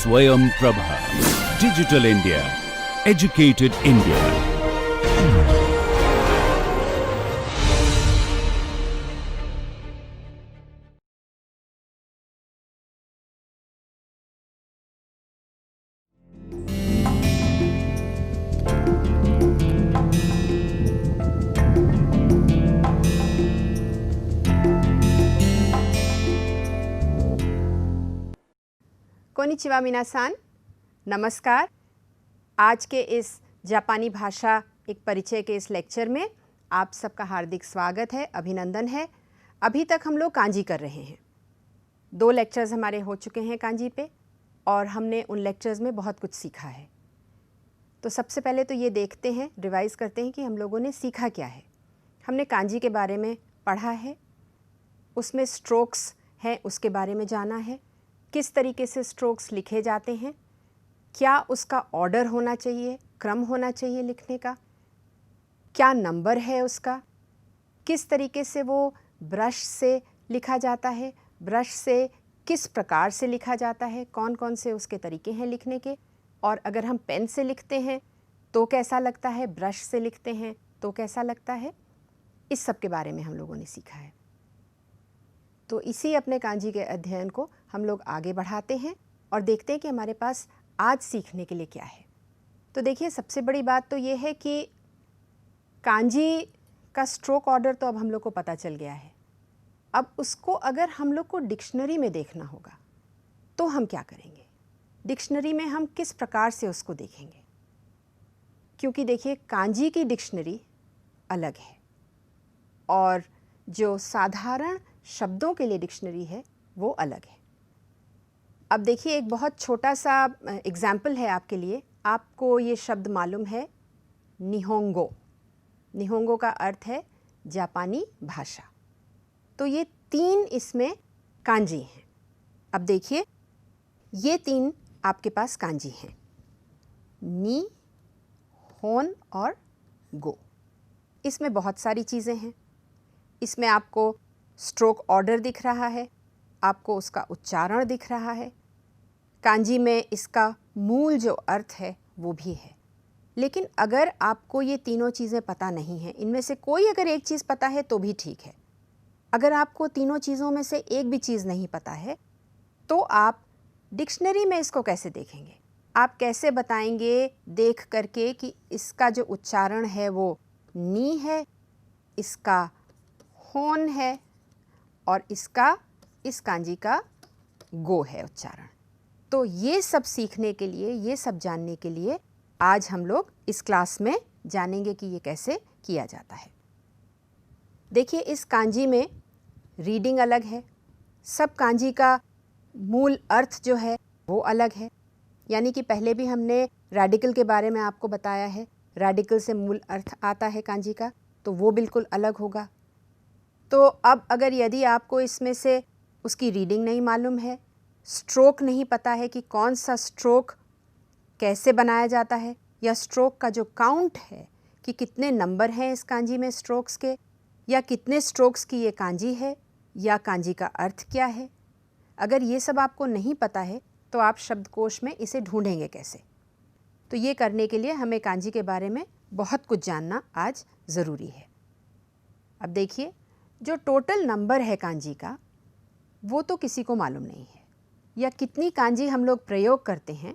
Swayam Prabha. Digital India. Educated India. कोनिचिवा मिनासान, नमस्कार। आज के इस जापानी भाषा एक परिचय के इस लेक्चर में आप सबका हार्दिक स्वागत है, अभिनंदन है। अभी तक हम लोग कांजी कर रहे हैं। 2 लेक्चर्स हमारे हो चुके हैं कांजी पे और हमने उन लेक्चर्स में बहुत कुछ सीखा है। तो सबसे पहले तो ये देखते हैं, रिवाइज करते हैं कि हम लोगों ने सीखा क्या है। हमने कांजी के बारे में पढ़ा है, उसमें स्ट्रोक्स हैं उसके बारे में जाना है, किस तरीके से स्ट्रोक्स लिखे जाते हैं, क्या उसका ऑर्डर होना चाहिए, क्रम होना चाहिए लिखने का, क्या नंबर है उसका, किस तरीके से वो ब्रश से लिखा जाता है, ब्रश से किस प्रकार से लिखा जाता है, कौन कौन से उसके तरीके हैं लिखने के, और अगर हम पेन से लिखते हैं तो कैसा लगता है, ब्रश से लिखते हैं तो कैसा लगता है, इस सब के बारे में हम लोगों ने सीखा है। तो इसी अपने कांजी के अध्ययन को हम लोग आगे बढ़ाते हैं और देखते हैं कि हमारे पास आज सीखने के लिए क्या है। तो देखिए, सबसे बड़ी बात तो ये है कि कांजी का स्ट्रोक ऑर्डर तो अब हम लोग को पता चल गया है। अब उसको अगर हम लोग को डिक्शनरी में देखना होगा तो हम क्या करेंगे, डिक्शनरी में हम किस प्रकार से उसको देखेंगे, क्योंकि देखिए कांजी की डिक्शनरी अलग है और जो साधारण शब्दों के लिए डिक्शनरी है वो अलग है। अब देखिए, एक बहुत छोटा सा एग्जाम्पल है आपके लिए। आपको ये शब्द मालूम है निहोंगो। निहोंगो का अर्थ है जापानी भाषा। तो ये 3 इसमें कांजी हैं। अब देखिए, ये 3 आपके पास कांजी हैं, नी, होन और गो। इसमें बहुत सारी चीज़ें हैं। इसमें आपको स्ट्रोक ऑर्डर दिख रहा है, आपको उसका उच्चारण दिख रहा है, कांजी में इसका मूल जो अर्थ है वो भी है। लेकिन अगर आपको ये तीनों चीज़ें पता नहीं हैं, इनमें से कोई अगर एक चीज़ पता है तो भी ठीक है। अगर आपको तीनों चीज़ों में से एक भी चीज़ नहीं पता है तो आप डिक्शनरी में इसको कैसे देखेंगे? आप कैसे बताएंगे देख करके कि इसका जो उच्चारण है वो नी है, इसका होन है और इसका, इस कांजी का गो है उच्चारण। तो ये सब सीखने के लिए, ये सब जानने के लिए आज हम लोग इस क्लास में जानेंगे कि ये कैसे किया जाता है। देखिए, इस कांजी में रीडिंग अलग है, सब कांजी का मूल अर्थ जो है वो अलग है। यानी कि पहले भी हमने रेडिकल के बारे में आपको बताया है, रेडिकल से मूल अर्थ आता है कांजी का, तो वो बिल्कुल अलग होगा। तो अब अगर यदि आपको इसमें से उसकी रीडिंग नहीं मालूम है, स्ट्रोक नहीं पता है कि कौन सा स्ट्रोक कैसे बनाया जाता है, या स्ट्रोक का जो काउंट है कि कितने नंबर हैं इस कांजी में स्ट्रोक्स के, या कितने स्ट्रोक्स की ये कांजी है, या कांजी का अर्थ क्या है, अगर ये सब आपको नहीं पता है तो आप शब्दकोश में इसे ढूंढेंगे कैसे? तो ये करने के लिए हमें कांजी के बारे में बहुत कुछ जानना आज ज़रूरी है। अब देखिए, जो टोटल नंबर है कांजी का वो तो किसी को मालूम नहीं है, या कितनी कांजी हम लोग प्रयोग करते हैं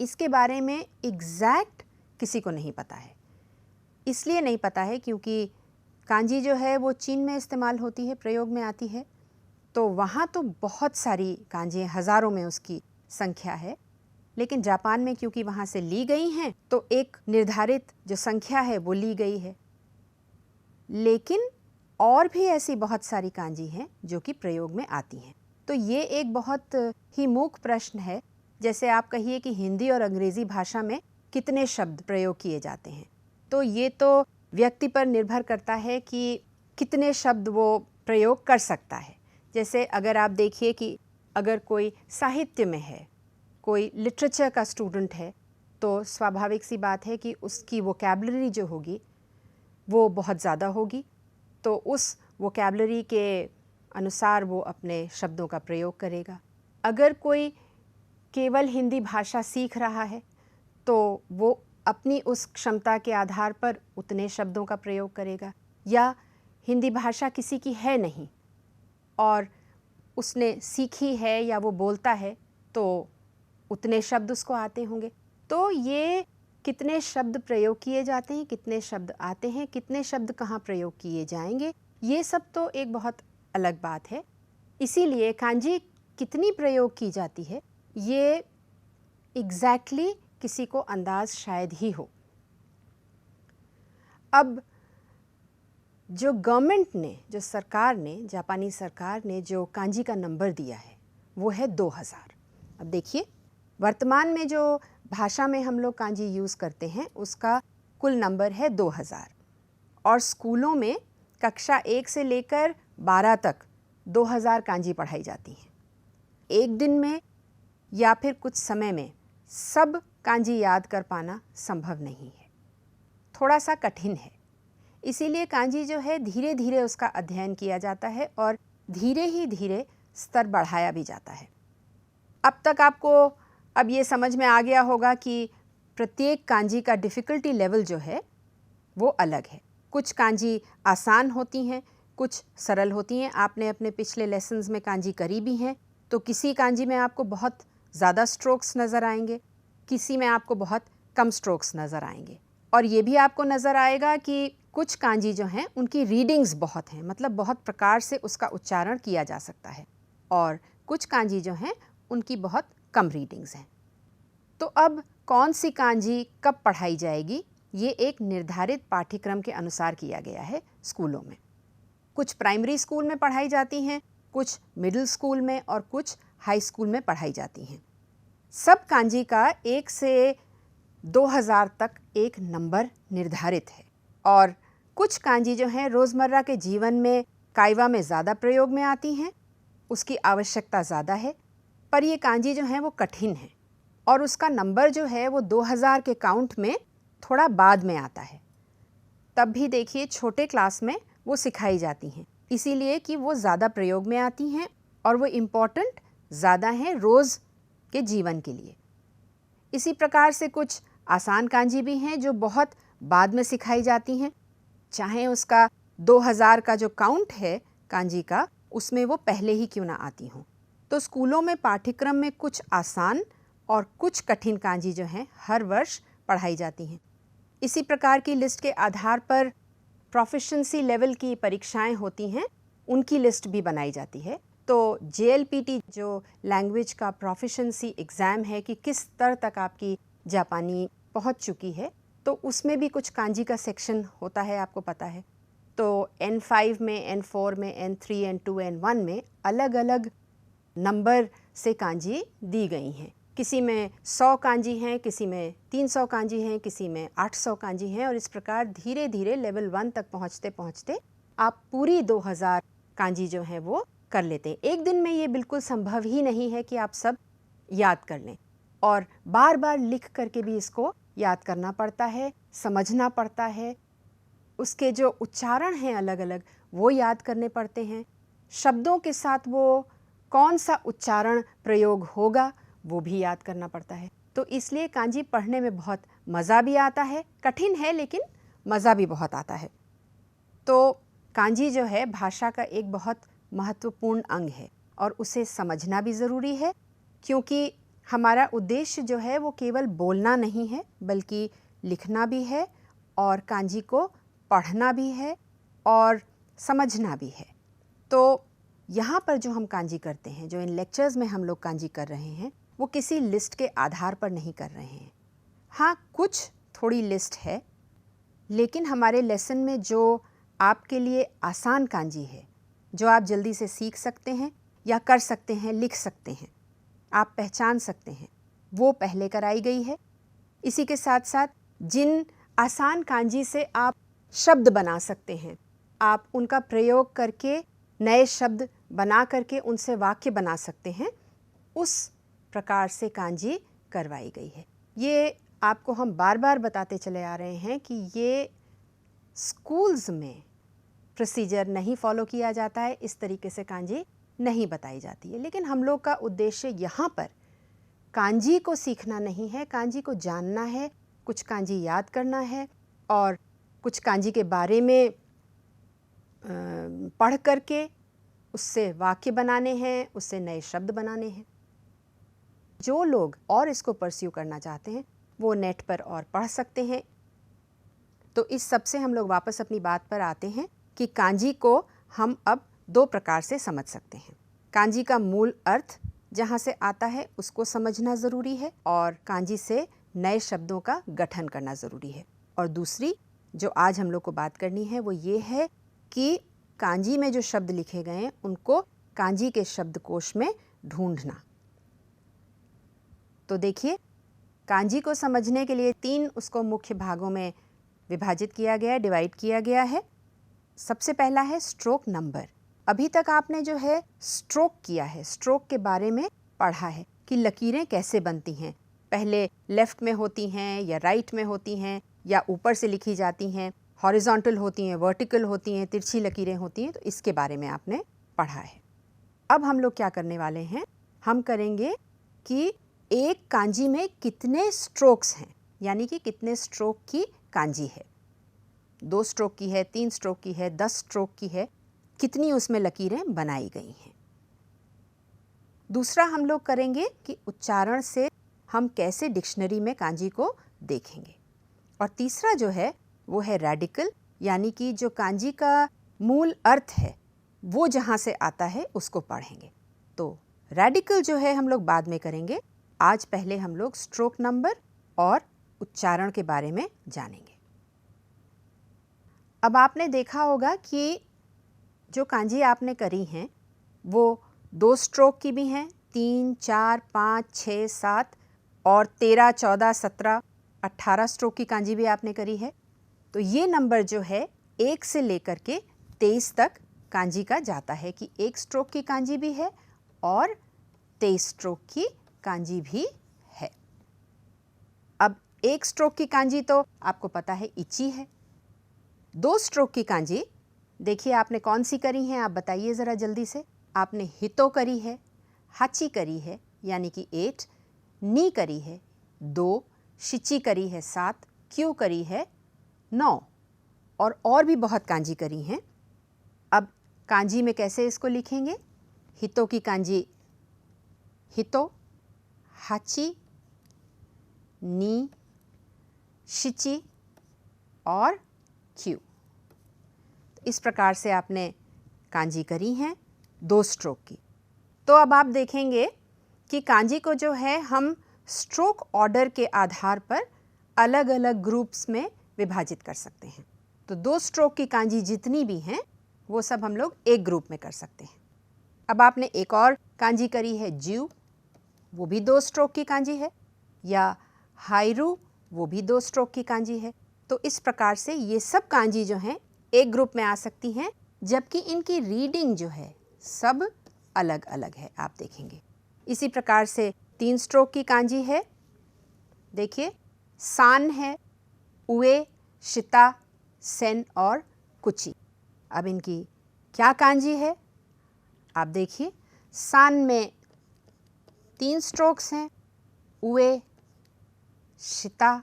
इसके बारे में एग्जैक्ट किसी को नहीं पता है। इसलिए नहीं पता है क्योंकि कांजी जो है वो चीन में इस्तेमाल होती है, प्रयोग में आती है, तो वहाँ तो बहुत सारी कांजी, हज़ारों में उसकी संख्या है। लेकिन जापान में क्योंकि वहाँ से ली गई हैं तो एक निर्धारित जो संख्या है वो ली गई है। लेकिन और भी ऐसी बहुत सारी कांजी हैं जो कि प्रयोग में आती हैं। तो ये एक बहुत ही मूक प्रश्न है। जैसे आप कहिए कि हिंदी और अंग्रेज़ी भाषा में कितने शब्द प्रयोग किए जाते हैं, तो ये तो व्यक्ति पर निर्भर करता है कि कितने शब्द वो प्रयोग कर सकता है। जैसे अगर आप देखिए कि अगर कोई साहित्य में है, कोई लिटरेचर का स्टूडेंट है, तो स्वाभाविक सी बात है कि उसकी वोकैबुलरी जो होगी वो बहुत ज़्यादा होगी, तो उस वोकैबुलरी के अनुसार वो अपने शब्दों का प्रयोग करेगा। अगर कोई केवल हिंदी भाषा सीख रहा है तो वो अपनी उस क्षमता के आधार पर उतने शब्दों का प्रयोग करेगा, या हिंदी भाषा किसी की है नहीं और उसने सीखी है या वो बोलता है तो उतने शब्द उसको आते होंगे। तो ये कितने शब्द प्रयोग किए जाते हैं, कितने शब्द आते हैं, कितने शब्द कहाँ प्रयोग किए जाएंगे, ये सब तो एक बहुत अलग बात है। इसीलिए कांजी कितनी प्रयोग की जाती है ये एग्जैक्टली किसी को अंदाज शायद ही हो। अब जो गवर्नमेंट ने, जो सरकार ने, जापानी सरकार ने जो कांजी का नंबर दिया है वो है 2000। अब देखिए, वर्तमान में जो भाषा में हम लोग कांजी यूज़ करते हैं उसका कुल नंबर है 2000 और स्कूलों में कक्षा 1 से लेकर 12 तक 2000 कांजी पढ़ाई जाती हैं। एक दिन में या फिर कुछ समय में सब कांजी याद कर पाना संभव नहीं है, थोड़ा सा कठिन है। इसीलिए कांजी जो है धीरे धीरे उसका अध्ययन किया जाता है और धीरे ही धीरे स्तर बढ़ाया भी जाता है। अब तक आपको अब ये समझ में आ गया होगा कि प्रत्येक कांजी का डिफ़िकल्टी लेवल जो है वो अलग है। कुछ कांजी आसान होती हैं, कुछ सरल होती हैं। आपने अपने पिछले लेसन्स में कांजी करी भी हैं, तो किसी कांजी में आपको बहुत ज़्यादा स्ट्रोक्स नज़र आएंगे, किसी में आपको बहुत कम स्ट्रोक्स नज़र आएंगे। और ये भी आपको नज़र आएगा कि कुछ कांजी जो हैं उनकी रीडिंग्स बहुत हैं, मतलब बहुत प्रकार से उसका उच्चारण किया जा सकता है, और कुछ कांजी जो हैं उनकी बहुत कम रीडिंग्स हैं। तो अब कौन सी कांजी कब पढ़ाई जाएगी ये एक निर्धारित पाठ्यक्रम के अनुसार किया गया है स्कूलों में। कुछ प्राइमरी स्कूल में पढ़ाई जाती हैं, कुछ मिडिल स्कूल में और कुछ हाई स्कूल में पढ़ाई जाती हैं। सब कांजी का 1 से 2000 तक एक नंबर निर्धारित है और कुछ कांजी जो हैं रोज़मर्रा के जीवन में काइवा में ज़्यादा प्रयोग में आती हैं, उसकी आवश्यकता ज़्यादा है, पर ये कांजी जो हैं वो कठिन हैं और उसका नंबर जो है वो 2000 के काउंट में थोड़ा बाद में आता है। तब भी देखिए छोटे क्लास में वो सिखाई जाती हैं, इसीलिए कि वो ज़्यादा प्रयोग में आती हैं और वो इम्पॉर्टेंट ज़्यादा हैं रोज़ के जीवन के लिए। इसी प्रकार से कुछ आसान कांजी भी हैं जो बहुत बाद में सिखाई जाती हैं, चाहे उसका 2000 का जो काउंट है कांजी का उसमें वो पहले ही क्यों ना आती हों। तो स्कूलों में पाठ्यक्रम में कुछ आसान और कुछ कठिन कांजी जो हैं हर वर्ष पढ़ाई जाती हैं। इसी प्रकार की लिस्ट के आधार पर प्रोफिशिएंसी लेवल की परीक्षाएं होती हैं, उनकी लिस्ट भी बनाई जाती है। तो JLPT जो लैंग्वेज का प्रोफिशिएंसी एग्ज़ाम है कि किस स्तर तक आपकी जापानी पहुंच चुकी है, तो उसमें भी कुछ कांजी का सेक्शन होता है, आपको पता है। तो N5 में, N4 में, N3, N2, N1 में अलग अलग नंबर से कांजी दी गई हैं। किसी में 100 कांजी हैं, किसी में 300 कांजी हैं, किसी में 800 कांजी हैं, और इस प्रकार धीरे धीरे लेवल 1 तक पहुंचते पहुंचते आप पूरी 2000 कांजी जो हैं वो कर लेते हैं। एक दिन में ये बिल्कुल संभव ही नहीं है कि आप सब याद कर लें, और बार बार लिख करके भी इसको याद करना पड़ता है, समझना पड़ता है। उसके जो उच्चारण हैं अलग अलग वो याद करने पड़ते हैं, शब्दों के साथ वो कौन सा उच्चारण प्रयोग होगा वो भी याद करना पड़ता है। तो इसलिए कांजी पढ़ने में बहुत मज़ा भी आता है, कठिन है लेकिन मज़ा भी बहुत आता है। तो कांजी जो है भाषा का एक बहुत महत्वपूर्ण अंग है और उसे समझना भी ज़रूरी है, क्योंकि हमारा उद्देश्य जो है वो केवल बोलना नहीं है बल्कि लिखना भी है और कांजी को पढ़ना भी है और समझना भी है। तो यहाँ पर जो हम कांजी करते हैं, जो इन लेक्चर्स में हम लोग कांजी कर रहे हैं, वो किसी लिस्ट के आधार पर नहीं कर रहे हैं। हाँ, कुछ थोड़ी लिस्ट है, लेकिन हमारे लेसन में जो आपके लिए आसान कांजी है, जो आप जल्दी से सीख सकते हैं या कर सकते हैं, लिख सकते हैं, आप पहचान सकते हैं, वो पहले कराई गई है। इसी के साथ साथ जिन आसान कांजी से आप शब्द बना सकते हैं, आप उनका प्रयोग करके नए शब्द बना करके उनसे वाक्य बना सकते हैं, उस प्रकार से कांजी करवाई गई है। ये आपको हम बार बार बताते चले आ रहे हैं कि ये स्कूल्स में प्रोसीजर नहीं फॉलो किया जाता है, इस तरीके से कांजी नहीं बताई जाती है। लेकिन हम लोग का उद्देश्य यहाँ पर कांजी को सीखना नहीं है, कांजी को जानना है, कुछ कांजी याद करना है और कुछ कांजी के बारे में पढ़ करके उससे वाक्य बनाने हैं, उससे नए शब्द बनाने हैं। जो लोग और इसको परस्यू करना चाहते हैं वो नेट पर और पढ़ सकते हैं। तो इस सब से हम लोग वापस अपनी बात पर आते हैं कि कांजी को हम अब दो प्रकार से समझ सकते हैं। कांजी का मूल अर्थ जहाँ से आता है उसको समझना ज़रूरी है और कांजी से नए शब्दों का गठन करना ज़रूरी है। और दूसरी जो आज हम लोग को बात करनी है वो ये है कि कांजी में जो शब्द लिखे गए हैं उनको कांजी के शब्दकोश में ढूंढना। तो देखिए, कांजी को समझने के लिए 3 उसको मुख्य भागों में विभाजित किया गया है, डिवाइड किया गया है। सबसे पहला है स्ट्रोक नंबर। अभी तक आपने जो है स्ट्रोक किया है, स्ट्रोक के बारे में पढ़ा है कि लकीरें कैसे बनती हैं। पहले लेफ्ट में होती हैं या राइट में होती हैं या ऊपर से लिखी जाती हैं, हॉरिजॉन्टल होती हैं, वर्टिकल होती हैं, तिरछी लकीरें होती हैं। तो इसके बारे में आपने पढ़ा है। अब हम लोग क्या करने वाले हैं, हम करेंगे कि एक कांजी में कितने स्ट्रोक्स हैं, यानी कि कितने स्ट्रोक की कांजी है। 2 स्ट्रोक की है, 3 स्ट्रोक की है, 10 स्ट्रोक की है, कितनी उसमें लकीरें बनाई गई हैं। दूसरा हम लोग करेंगे कि उच्चारण से हम कैसे डिक्शनरी में कांजी को देखेंगे। और तीसरा जो है वो है रेडिकल, यानी कि जो कांजी का मूल अर्थ है वो जहाँ से आता है उसको पढ़ेंगे। तो रेडिकल जो है हम लोग बाद में करेंगे। आज पहले हम लोग स्ट्रोक नंबर और उच्चारण के बारे में जानेंगे। अब आपने देखा होगा कि जो कांजी आपने करी हैं वो 2 स्ट्रोक की भी हैं, 3, 4, 5, 6, 7 और 13, 14, 17, 18 स्ट्रोक की कांजी भी आपने करी है। तो ये नंबर जो है 1 से लेकर के 23 तक कांजी का जाता है कि 1 स्ट्रोक की कांजी भी है और 23 स्ट्रोक की कांजी भी है। अब 1 स्ट्रोक की कांजी तो आपको पता है इची है। 2 स्ट्रोक की कांजी देखिए आपने कौन सी करी हैं, आप बताइए ज़रा जल्दी से। आपने हितो करी है, हाची करी है यानी कि 8, नी करी है 2, शिची करी है 7, क्यू करी है 9 और भी बहुत कांजी करी हैं। अब कांजी में कैसे इसको लिखेंगे? हितो की कांजी हितो, हाची, नी, शिची और क्यू। इस प्रकार से आपने कांजी करी हैं 2 स्ट्रोक की। तो अब आप देखेंगे कि कांजी को जो है हम स्ट्रोक ऑर्डर के आधार पर अलग अलग ग्रुप्स में विभाजित कर सकते हैं। तो 2 स्ट्रोक की कांजी जितनी भी हैं वो सब हम लोग एक ग्रुप में कर सकते हैं। अब आपने एक और कांजी करी है ज्यू, वो भी 2 स्ट्रोक की कांजी है, या हायरू, वो भी 2 स्ट्रोक की कांजी है। तो इस प्रकार से ये सब कांजी जो हैं एक ग्रुप में आ सकती हैं, जबकि इनकी रीडिंग जो है सब अलग अलग है, आप देखेंगे। इसी प्रकार से 3 स्ट्रोक की कांजी है, देखिए सान है, उए, शिता, सेन और कुची। अब इनकी क्या कांजी है आप देखिए। सान में 3 स्ट्रोक्स हैं, उए, शिता,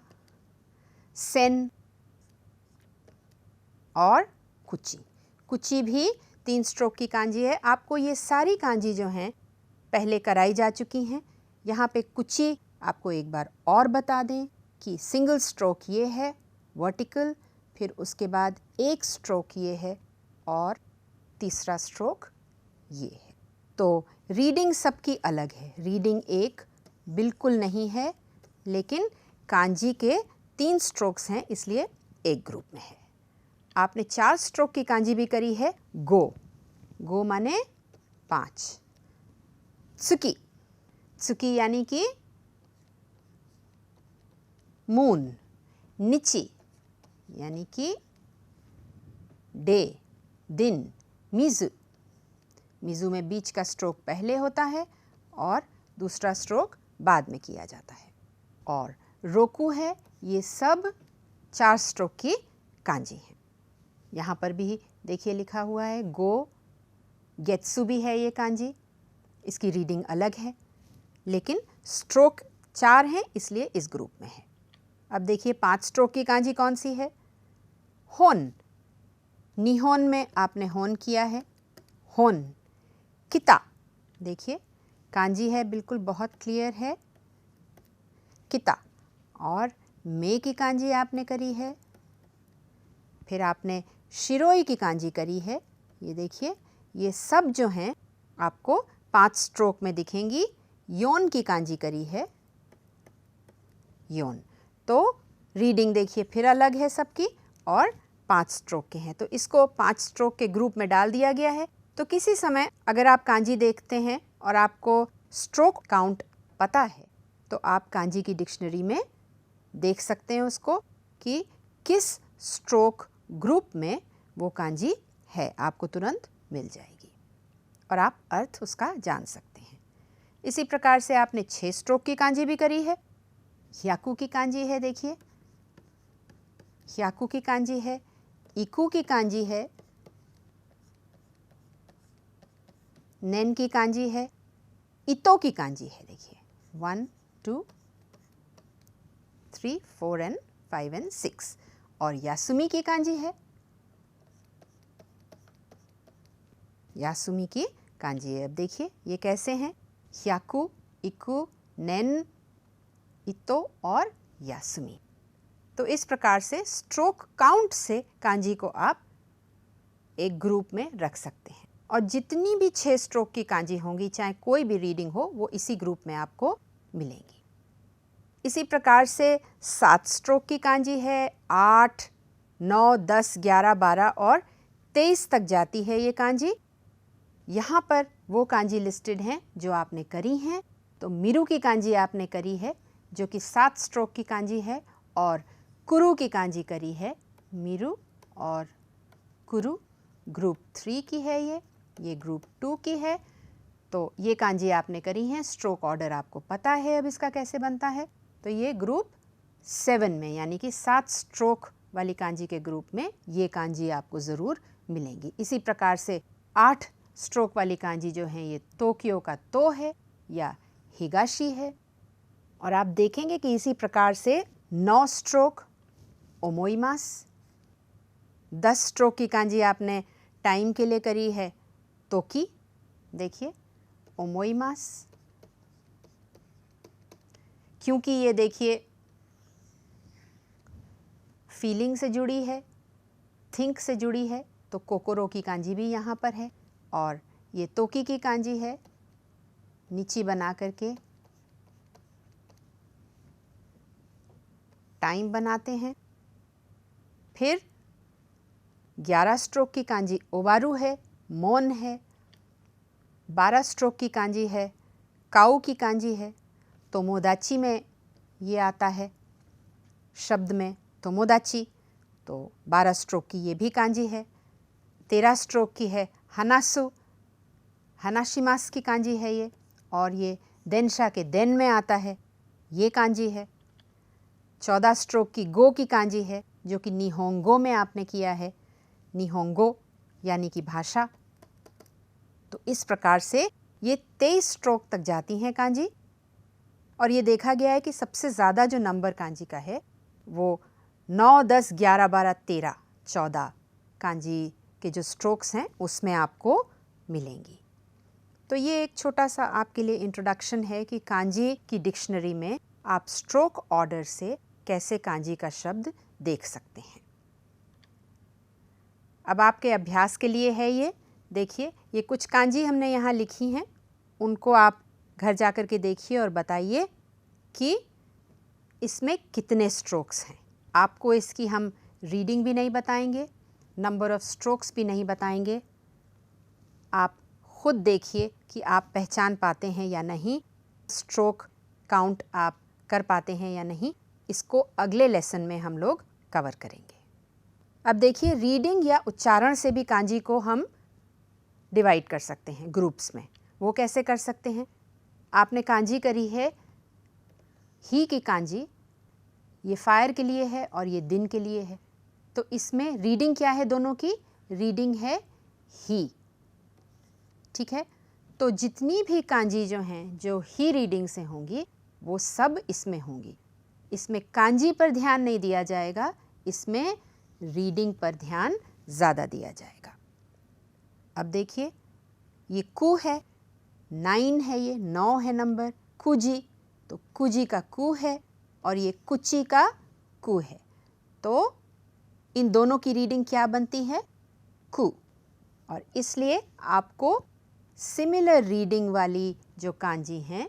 सेन और कुची। कुची भी 3 स्ट्रोक की कांजी है। आपको ये सारी कांजी जो हैं पहले कराई जा चुकी हैं। यहाँ पे कुची आपको एक बार और बता दें कि सिंगल स्ट्रोक ये है वर्टिकल, फिर उसके बाद 1 स्ट्रोक ये है और तीसरा स्ट्रोक ये है। तो रीडिंग सबकी अलग है, रीडिंग एक बिल्कुल नहीं है, लेकिन कांजी के 3 स्ट्रोक्स हैं इसलिए एक ग्रुप में है। आपने 4 स्ट्रोक की कांजी भी करी है, गो, गो माने 5, त्सुकी, त्सुकी यानी कि मून, निची यानी कि डे, दिन, मिजु, मिजु में बीच का स्ट्रोक पहले होता है और दूसरा स्ट्रोक बाद में किया जाता है। और रोकू है, ये सब 4 स्ट्रोक की कांजी हैं। यहाँ पर भी देखिए लिखा हुआ है गो, गेत्सु भी है ये कांजी, इसकी रीडिंग अलग है। लेकिन स्ट्रोक 4 हैं इसलिए इस ग्रुप में है। अब देखिए 5 स्ट्रोक की कांजी कौन सी है? होन। निहोन में आपने होन किया है, होन। किता, देखिए कांजी है बिल्कुल बहुत क्लियर है, किता। और मे की कांजी आपने करी है, फिर आपने शिरोई की कांजी करी है। ये देखिए ये सब जो हैं आपको 5 स्ट्रोक में दिखेंगी। योन की कांजी करी है, योन। तो रीडिंग देखिए फिर अलग है सबकी और 5 स्ट्रोक के हैं, तो इसको 5 स्ट्रोक के ग्रुप में डाल दिया गया है। तो किसी समय अगर आप कांजी देखते हैं और आपको स्ट्रोक काउंट पता है तो आप कांजी की डिक्शनरी में देख सकते हैं उसको कि किस स्ट्रोक ग्रुप में वो कांजी है, आपको तुरंत मिल जाएगी और आप अर्थ उसका जान सकते हैं। इसी प्रकार से आपने 6 स्ट्रोक की कांजी भी करी है। ह्याकू की कांजी है, देखिए ह्याकू की कांजी है, इकू की कांजी है, नेन की कांजी है, इतो की कांजी है। देखिए 1 2 3 4 एंड 5 एंड 6। और यासुमी की कांजी है, यासुमी की कांजी है। अब देखिए ये कैसे हैं? ह्याकू, इकू, नेन, इतो और यासुमी। तो इस प्रकार से स्ट्रोक काउंट से कांजी को आप एक ग्रुप में रख सकते हैं और जितनी भी 6 स्ट्रोक की कांजी होंगी, चाहे कोई भी रीडिंग हो, वो इसी ग्रुप में आपको मिलेंगी। इसी प्रकार से 7 स्ट्रोक की कांजी है, 8, 9, 10, 11, 12 और 23 तक जाती है ये कांजी। यहाँ पर वो कांजी लिस्टेड हैं जो आपने करी हैं। तो मिरु की कांजी आपने करी है जो कि 7 स्ट्रोक की कांजी है, और कुरु की कांजी करी है। मिरु और कुरु ग्रुप 3 की है, ये ग्रुप 2 की है। तो ये कांजी आपने करी हैं, स्ट्रोक ऑर्डर आपको पता है अब इसका कैसे बनता है। तो ये ग्रुप 7 में यानी कि 7 स्ट्रोक वाली कांजी के ग्रुप में ये कांजी आपको ज़रूर मिलेंगी। इसी प्रकार से 8 स्ट्रोक वाली कांजी जो है ये टोक्यो का तो है या हिगाशी है। और आप देखेंगे कि इसी प्रकार से 9 स्ट्रोक ओमोइमास, 10 स्ट्रोक की कांजी आपने टाइम के लिए करी है तोकी, देखिए ओमोइमास, क्योंकि ये देखिए फीलिंग से जुड़ी है, थिंक से जुड़ी है, तो कोकोरो की कांजी भी यहाँ पर है। और ये तोकी की कांजी है, नीची बना करके टाइम बनाते हैं। फिर 11 स्ट्रोक की कांजी ओबारू है, मोन है। 12 स्ट्रोक की कांजी है, काऊ की कांजी है। तोमोदाची में ये आता है शब्द में तोमोदाची, तो 12 स्ट्रोक की ये भी कांजी है। 13 स्ट्रोक की है हनासु, हनाशिमास की कांजी है ये, और ये देनशा के देन में आता है, ये कांजी है। 14 स्ट्रोक की गो की कांजी है जो कि निहोंगो में आपने किया है, निहोंगो यानी कि भाषा। तो इस प्रकार से ये 23 स्ट्रोक तक जाती हैं कांजी। और ये देखा गया है कि सबसे ज़्यादा जो नंबर कांजी का है वो 9, 10, 11, 12, 13, 14 कांजी के जो स्ट्रोक्स हैं उसमें आपको मिलेंगी। तो ये एक छोटा सा आपके लिए इंट्रोडक्शन है कि कांजी की डिक्शनरी में आप स्ट्रोक ऑर्डर से कैसे कांजी का शब्द देख सकते हैं। अब आपके अभ्यास के लिए है ये, देखिए ये कुछ कांजी हमने यहाँ लिखी हैं, उनको आप घर जाकर के देखिए और बताइए कि इसमें कितने स्ट्रोक्स हैं। आपको इसकी हम रीडिंग भी नहीं बताएंगे, नंबर ऑफ स्ट्रोक्स भी नहीं बताएंगे। आप खुद देखिए कि आप पहचान पाते हैं या नहीं, स्ट्रोक काउंट आप कर पाते हैं या नहीं। इसको अगले लेसन में हम लोग कवर करेंगे। अब देखिए रीडिंग या उच्चारण से भी कांजी को हम डिवाइड कर सकते हैं ग्रुप्स में। वो कैसे कर सकते हैं? आपने कांजी करी है ही की कांजी, ये फायर के लिए है और ये दिन के लिए है। तो इसमें रीडिंग क्या है दोनों की? रीडिंग है ही, ठीक है। तो जितनी भी कांजी जो हैं जो ही रीडिंग से होंगी वो सब इसमें होंगी। इसमें कांजी पर ध्यान नहीं दिया जाएगा, इसमें रीडिंग पर ध्यान ज़्यादा दिया जाएगा। अब देखिए ये कु है, 9 है, ये 9 है नंबर। कुजी, तो कुजी का कु है और ये कुची का कु है। तो इन दोनों की रीडिंग क्या बनती है? कु। और इसलिए आपको सिमिलर रीडिंग वाली जो कांजी हैं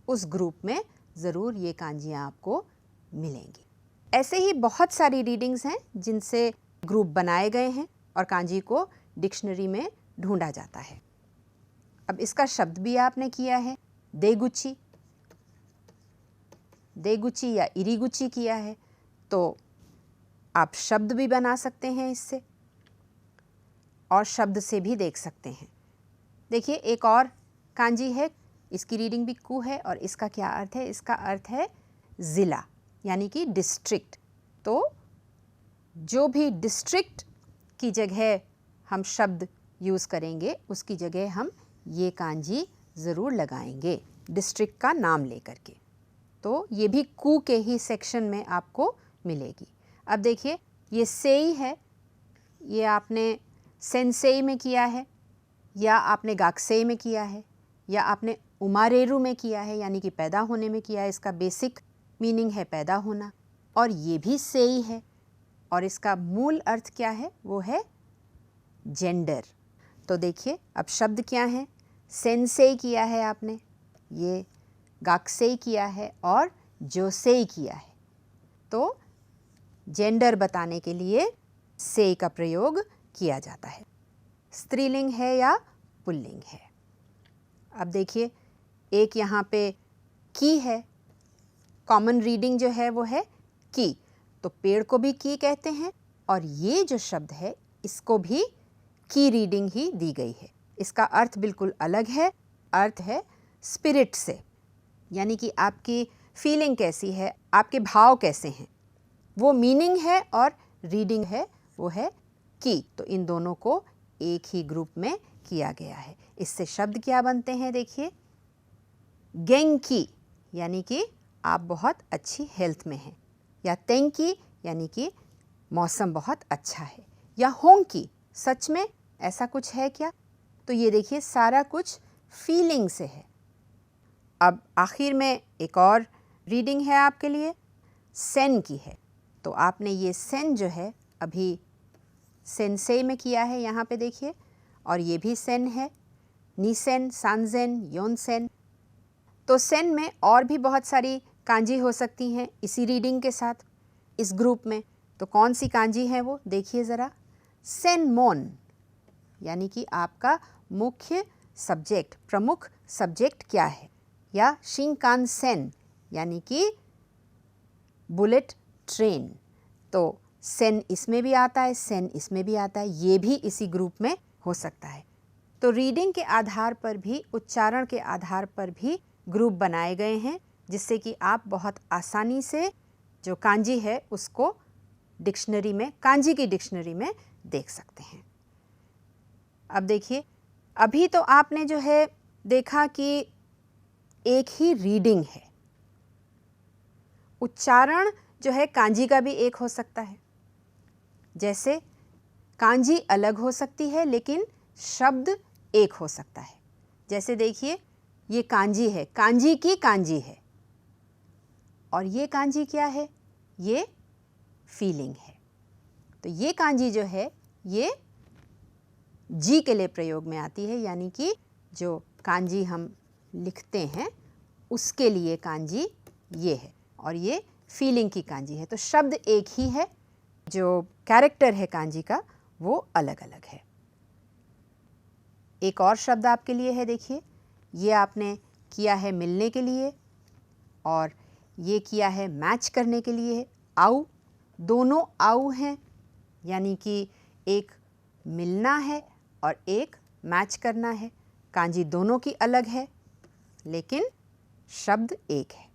उस ग्रुप में ज़रूर ये कांजियाँ आपको मिलेंगी। ऐसे ही बहुत सारी रीडिंग्स हैं जिनसे ग्रुप बनाए गए हैं और कांजी को डिक्शनरी में ढूंढा जाता है। अब इसका शब्द भी आपने किया है, देगुची, देगुची या इरीगुची किया है, तो आप शब्द भी बना सकते हैं इससे और शब्द से भी देख सकते हैं। देखिए एक और कांजी है, इसकी रीडिंग भी कु है और इसका क्या अर्थ है? इसका अर्थ है ज़िला यानी कि डिस्ट्रिक्ट। तो जो भी डिस्ट्रिक्ट की जगह हम शब्द यूज़ करेंगे उसकी जगह हम ये कांजी ज़रूर लगाएंगे डिस्ट्रिक्ट का नाम लेकर के। तो ये भी कु के ही सेक्शन में आपको मिलेगी। अब देखिए ये सेई है, ये आपने सेंसेई में किया है या आपने गाक्सेई में किया है या आपने उमारेरू में किया है यानी कि पैदा होने में किया है। इसका बेसिक मीनिंग है पैदा होना। और ये भी सेई है और इसका मूल अर्थ क्या है? वो है जेंडर। तो देखिए अब शब्द क्या है? सेंसेई किया है आपने, ये गाक्सेई किया है और जोसेई किया है। तो जेंडर बताने के लिए सेई का प्रयोग किया जाता है। स्त्रीलिंग है या पुल्लिंग है। अब देखिए एक यहाँ पे की है, कॉमन रीडिंग जो है वो है की, तो पेड़ को भी की कहते हैं और ये जो शब्द है इसको भी की रीडिंग ही दी गई है। इसका अर्थ बिल्कुल अलग है, अर्थ है स्पिरिट से, यानी कि आपकी फीलिंग कैसी है, आपके भाव कैसे हैं, वो मीनिंग है और रीडिंग है वो है की। तो इन दोनों को एक ही ग्रुप में किया गया है। इससे शब्द क्या बनते हैं? देखिए गेंकी यानी कि आप बहुत अच्छी हेल्थ में हैं, या तेंकी यानी कि मौसम बहुत अच्छा है, या होंकी सच में ऐसा कुछ है क्या। तो ये देखिए सारा कुछ फीलिंग से है। अब आखिर में एक और रीडिंग है आपके लिए, सेन की है। तो आपने ये सेन जो है अभी सेंसेई में किया है यहाँ पे देखिए, और ये भी सेन है, नीसेन, सांजेन, योनसेन। तो सेन में और भी बहुत सारी कांजी हो सकती हैं इसी रीडिंग के साथ इस ग्रुप में। तो कौन सी कांजी है वो देखिए ज़रा। सेन मोन यानी कि आपका मुख्य सब्जेक्ट, प्रमुख सब्जेक्ट क्या है, या शिंकान सेन यानी कि बुलेट ट्रेन। तो सेन इसमें भी आता है, सेन इसमें भी आता है, ये भी इसी ग्रुप में हो सकता है। तो रीडिंग के आधार पर भी, उच्चारण के आधार पर भी ग्रुप बनाए गए हैं, जिससे कि आप बहुत आसानी से जो कांजी है उसको डिक्शनरी में, कांजी की डिक्शनरी में देख सकते हैं। अब देखिए अभी तो आपने जो है देखा कि एक ही रीडिंग है, उच्चारण जो है कांजी का भी एक हो सकता है। जैसे कांजी अलग हो सकती है लेकिन शब्द एक हो सकता है। जैसे देखिए ये कांजी है, कांजी की कांजी है, और ये कांजी क्या है? ये फीलिंग है। तो ये कांजी जो है ये जी के लिए प्रयोग में आती है, यानी कि जो कांजी हम लिखते हैं उसके लिए कांजी ये है, और ये फीलिंग की कांजी है। तो शब्द एक ही है, जो कैरेक्टर है कांजी का वो अलग अलग है। एक और शब्द आपके लिए है, देखिए ये आपने किया है मिलने के लिए और ये किया है मैच करने के लिए। आउ, दोनों आउ हैं, यानी कि एक मिलना है और एक मैच करना है। कांजी दोनों की अलग है लेकिन शब्द एक है।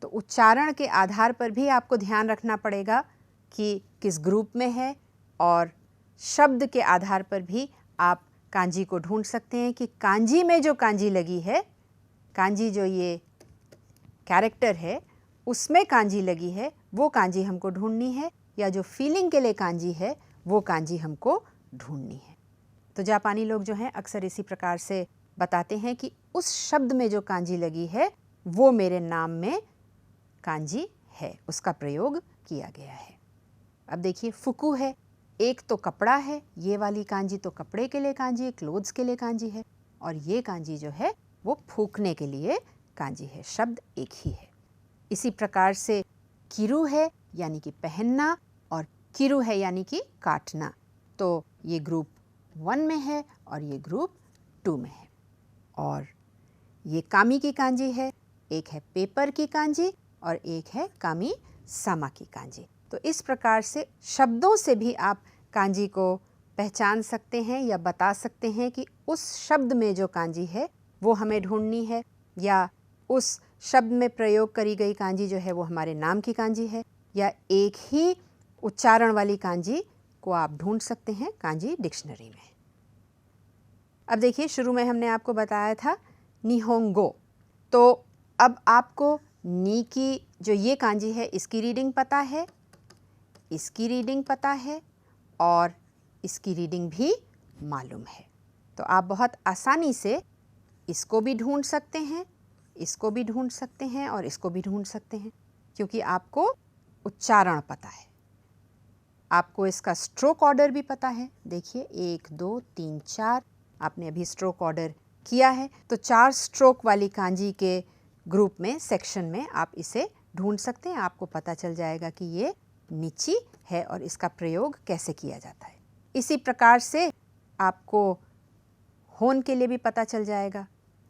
तो उच्चारण के आधार पर भी आपको ध्यान रखना पड़ेगा कि किस ग्रुप में है, और शब्द के आधार पर भी आप कांजी को ढूंढ सकते हैं कि कांजी में जो कांजी लगी है, कांजी जो ये कैरेक्टर है उसमें कांजी लगी है, वो कांजी हमको ढूंढनी है, या जो फीलिंग के लिए कांजी है वो कांजी हमको ढूंढनी है। तो जापानी लोग जो हैं अक्सर इसी प्रकार से बताते हैं कि उस शब्द में जो कांजी लगी है वो मेरे नाम में कांजी है, उसका प्रयोग किया गया है। अब देखिए फुकू है, एक तो कपड़ा है, ये वाली कांजी तो कपड़े के लिए कांजी है, क्लोथ्स के लिए कांजी है, और ये कांजी जो है वो फूकने के लिए कांजी है, शब्द एक ही है। इसी प्रकार से किरु है यानी कि पहनना, और किरु है यानी कि काटना, तो ये ग्रुप 1 में है और ये ग्रुप 2 में है। और ये कामी की कांजी है, एक है पेपर की कांजी और एक है कामी सामा की कांजी। तो इस प्रकार से शब्दों से भी आप कांजी को पहचान सकते हैं या बता सकते हैं कि उस शब्द में जो कांजी है वो हमें ढूंढनी है, या उस शब्द में प्रयोग करी गई कांजी जो है वो हमारे नाम की कांजी है, या एक ही उच्चारण वाली कांजी को आप ढूंढ सकते हैं कांजी डिक्शनरी में। अब देखिए शुरू में हमने आपको बताया था निहोंगो, तो अब आपको नी की जो ये कांजी है इसकी रीडिंग पता है, इसकी रीडिंग पता है और इसकी रीडिंग भी मालूम है। तो आप बहुत आसानी से इसको भी ढूंढ सकते हैं, इसको भी ढूंढ सकते हैं और इसको भी ढूंढ सकते हैं, क्योंकि आपको उच्चारण पता है, आपको इसका स्ट्रोक ऑर्डर भी पता है। देखिए 1 2 3 4 आपने अभी स्ट्रोक ऑर्डर किया है, तो 4 स्ट्रोक वाली कांजी के ग्रुप में, सेक्शन में आप इसे ढूंढ सकते हैं। आपको पता चल जाएगा कि ये निची है और इसका प्रयोग कैसे किया जाता है। इसी प्रकार से आपको होन के लिए भी पता चल जाएगा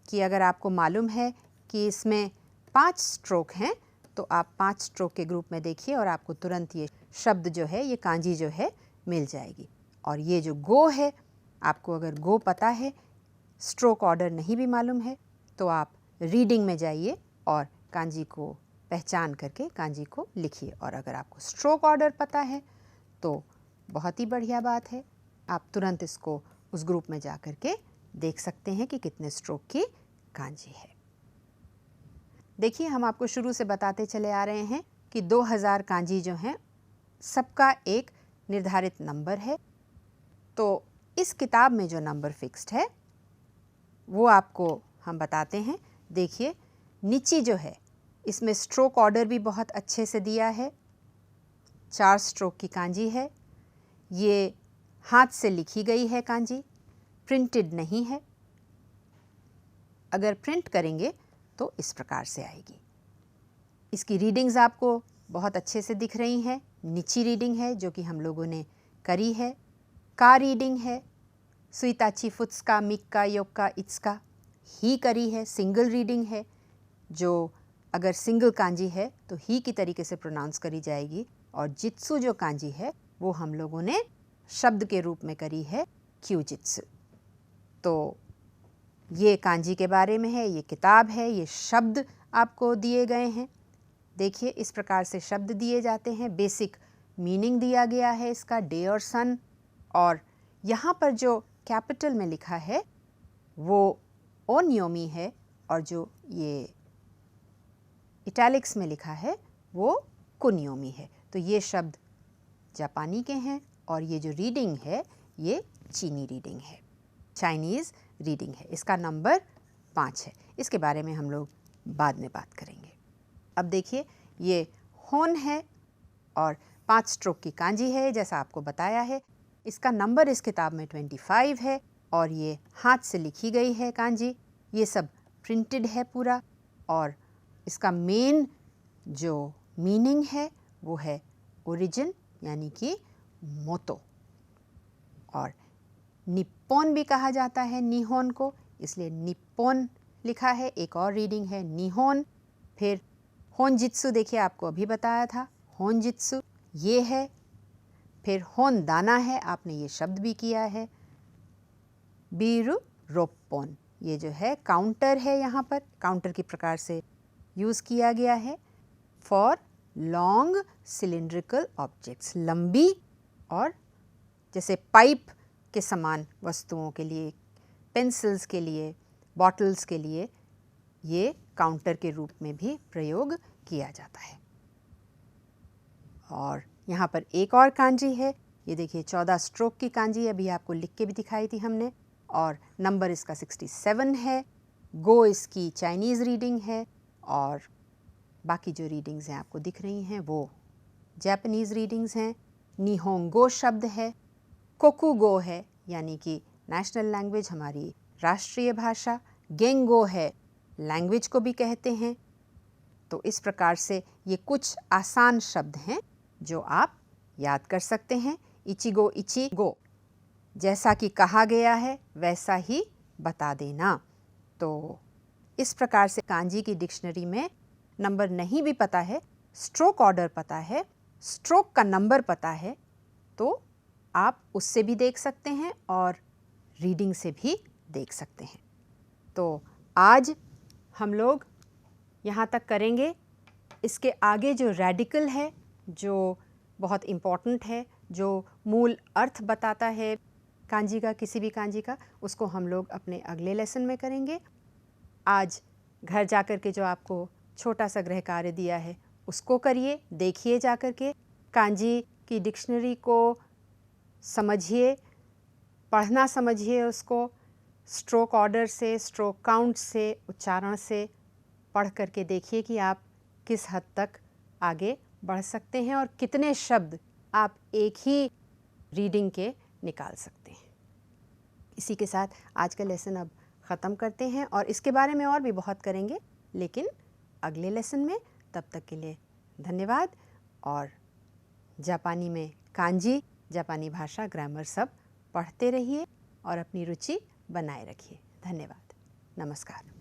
कि अगर आपको मालूम है कि इसमें 5 स्ट्रोक हैं तो आप 5 स्ट्रोक के ग्रुप में देखिए और आपको तुरंत ये शब्द जो है, ये कांजी जो है मिल जाएगी। और ये जो गो है, आपको अगर गो पता है, स्ट्रोक ऑर्डर नहीं भी मालूम है, तो आप रीडिंग में जाइए और कांजी को पहचान करके कांजी को लिखिए। और अगर आपको स्ट्रोक ऑर्डर पता है तो बहुत ही बढ़िया बात है, आप तुरंत इसको उस ग्रुप में जा कर के देख सकते हैं कि कितने स्ट्रोक की कांजी है। देखिए हम आपको शुरू से बताते चले आ रहे हैं कि 2000 कांजी जो हैं सबका एक निर्धारित नंबर है। तो इस किताब में जो नंबर फिक्स्ड है वो आपको हम बताते हैं। देखिए निची जो है इसमें स्ट्रोक ऑर्डर भी बहुत अच्छे से दिया है, 4 स्ट्रोक की कांजी है, ये हाथ से लिखी गई है कांजी, प्रिंटेड नहीं है। अगर प्रिंट करेंगे तो इस प्रकार से आएगी। इसकी रीडिंग्स आपको बहुत अच्छे से दिख रही हैं। निची रीडिंग है जो कि हम लोगों ने करी है, का रीडिंग है, सुइताची फुत्सका मिक्का योक्का इत्सका ही करी है, सिंगल रीडिंग है जो अगर सिंगल कांजी है तो ही की तरीके से प्रोनाउंस करी जाएगी, और जित्सु जो कांजी है वो हम लोगों ने शब्द के रूप में करी है क्यूजित्सु। तो ये कांजी के बारे में है, ये किताब है, ये शब्द आपको दिए गए हैं। देखिए इस प्रकार से शब्द दिए जाते हैं, बेसिक मीनिंग दिया गया है इसका, डे और सन, और यहाँ पर जो कैपिटल में लिखा है वो ओनियोमी है और जो ये इटैलिक्स में लिखा है वो कुनियोमी है। तो ये शब्द जापानी के हैं और ये जो रीडिंग है ये चीनी रीडिंग है, चाइनीज़ रीडिंग है। इसका नंबर 5 है, इसके बारे में हम लोग बाद में बात करेंगे। अब देखिए ये होन है और 5 स्ट्रोक की कांजी है जैसा आपको बताया है। इसका नंबर इस किताब में 25 है और ये हाथ से लिखी गई है कांजी, ये सब प्रिंटेड है पूरा, और इसका मेन जो मीनिंग है वो है ओरिजिन यानी कि मोतो, और निप्पोन भी कहा जाता है निहोन को, इसलिए निप्पोन लिखा है। एक और रीडिंग है निहोन। फिर होनजित्सु, देखिए आपको अभी बताया था होनजित्सु ये है। फिर होन दाना है, आपने ये शब्द भी किया है। बीरु रोप्पोन, ये जो है काउंटर है, यहाँ पर काउंटर की प्रकार से यूज़ किया गया है फॉर लॉन्ग सिलिंड्रिकल ऑब्जेक्ट्स, लंबी और जैसे पाइप के समान वस्तुओं के लिए, पेंसिल्स के लिए, बॉटल्स के लिए ये काउंटर के रूप में भी प्रयोग किया जाता है। और यहाँ पर एक और कांजी है, ये देखिए 14 स्ट्रोक की कांजी, अभी आपको लिख के भी दिखाई थी हमने, और नंबर इसका 67 है। गो इसकी चाइनीज़ रीडिंग है और बाकी जो रीडिंग्स हैं आपको दिख रही हैं वो जापानीज़ रीडिंग्स हैं। निहोंगो शब्द है, कोकुगो है यानी कि नेशनल लैंग्वेज, हमारी राष्ट्रीय भाषा, गेंगो है, लैंग्वेज को भी कहते हैं। तो इस प्रकार से ये कुछ आसान शब्द हैं जो आप याद कर सकते हैं। इचिगो इचिगो, जैसा कि कहा गया है वैसा ही बता देना। तो इस प्रकार से कांजी की डिक्शनरी में नंबर नहीं भी पता है, स्ट्रोक ऑर्डर पता है, स्ट्रोक का नंबर पता है, तो आप उससे भी देख सकते हैं और रीडिंग से भी देख सकते हैं। तो आज हम लोग यहाँ तक करेंगे। इसके आगे जो रेडिकल है, जो बहुत इम्पॉर्टेंट है, जो मूल अर्थ बताता है कांजी का, किसी भी कांजी का, उसको हम लोग अपने अगले लेसन में करेंगे। आज घर जाकर के जो आपको छोटा सा गृह कार्य दिया है उसको करिए, देखिए जाकर के, कांजी की डिक्शनरी को समझिए, पढ़ना समझिए उसको, स्ट्रोक ऑर्डर से, स्ट्रोक काउंट से, उच्चारण से पढ़ करके देखिए कि आप किस हद तक आगे बढ़ सकते हैं और कितने शब्द आप एक ही रीडिंग के निकाल सकते हैं। इसी के साथ आज का लेसन अब ख़त्म करते हैं और इसके बारे में और भी बहुत करेंगे, लेकिन अगले लेसन में। तब तक के लिए धन्यवाद। और जापानी में कांजी, जापानी भाषा, ग्रामर सब पढ़ते रहिए और अपनी रुचि बनाए रखिए। धन्यवाद। नमस्कार।